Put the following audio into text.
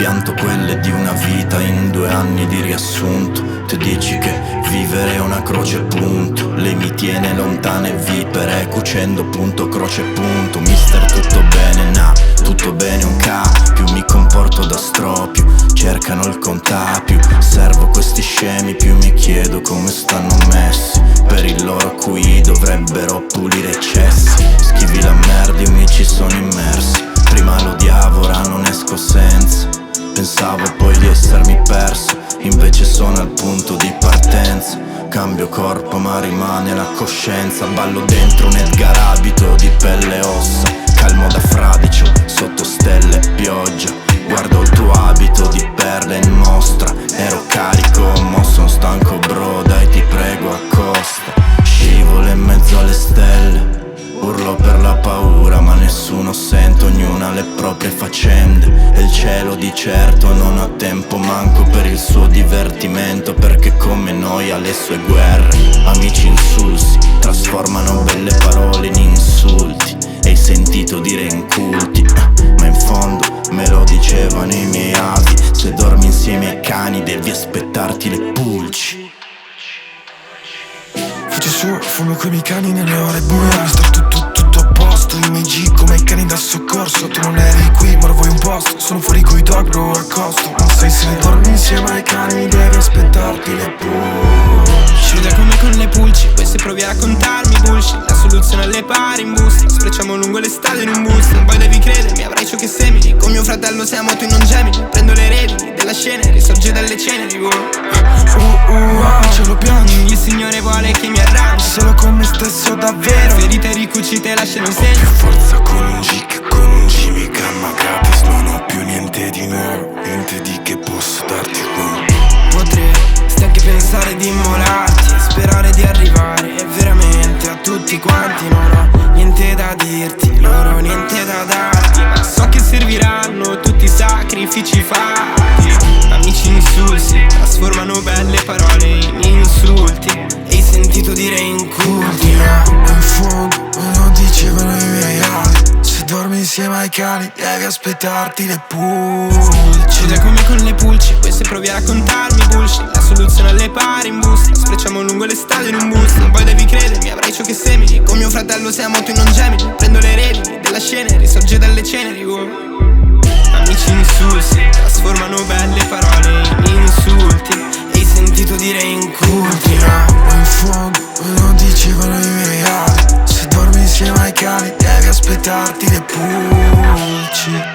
pianto quelle di una vita in 2 anni di riassunto. Te dici che vivere è una croce punto, lei mi tiene lontane vipere cucendo punto croce punto. Mister tutto bene, nah, tutto bene un ca'. Più mi comporto da stropio, cercano il contapio. Servo questi scemi, più mi chiedo come stanno messi. Per il loro QI dovrebbero pulire eccessi. Schivi la merda, io mi ci sono immersi. Prima lo odiavo, ora non esco senza. Pensavo poi di essermi perso, invece sono al punto di partenza. Cambio corpo ma rimane la coscienza. Ballo dentro un Edgar abito di pelle e ossa. Calmo da fradicio, sotto stelle e pioggia. Guardo il tuo abito di perle in mostra. Ero carico, mo son stanco bro, dai ti prego accosta. Scivolo in mezzo alle stelle. Urlo per la paura ma nessuno sente, ognuno ha le proprie faccende. E il cielo di certo non ha tempo manco per il suo divertimento, perché come noi ha le sue guerre. Amici insulsi trasformano belle parole in insulti. E hai sentito dire inculti, ma in fondo me lo dicevano i miei avi. Se dormi insieme ai cani devi aspettarti le pulci. Faccio su, fumo come i cani nelle ore buie. Mister tutto a posto, i miei G come i cani da soccorso. Tu non eri qui, ma vuoi un posto. Sono fuori coi dog, bro, a costo. Non sai se dormi insieme ai cani devi aspettarti le pulci. Chiude come con le pulci, poi se provi a raccontarmi bullshit. La soluzione alle pari in busta, sprecciamo lungo le strade in un bus. Poi devi credermi, avrai ciò che semini. Con mio fratello siamo tu non gemini. Prendo le redini della scena e risorge dalle ceneri. Ce lo piangi, il Signore vuole che mi arrangi. solo con me stesso davvero. Ferite ricucite lasciano un Ho più segno. forza con un G che con un G. Mi calma gratis, non ho più niente di nuovo. Niente di che posso darti Potresti anche pensare di immolarti e sperare di arrivare veramente a tutti quanti. Non ho niente da dirti, loro niente da darti, ma so che serviranno tutti i sacrifici fatti. Amici insulsi trasformano belle parole in insulti. E hai sentito dire inculti? In fondo me lo dicevano i miei avi. Se dormi insieme ai cani devi aspettarti le pulci. Chiude come con le pulci, poi se provi a raccontarmi bullshit. La soluzione alle pari in busta, sprecciamo lungo le strade in un bus. Poi devi credermi, avrai ciò che semini. Con mio fratello siamo tu non gemini. Prendo le redini della scena e risorge dalle ceneri. Amici insulsi trasformano belle parole in insulti. E hai sentito dire inculti? In fondo me lo dicevano i miei avi. Se dormi insieme ai cani devi aspettarti le pulci.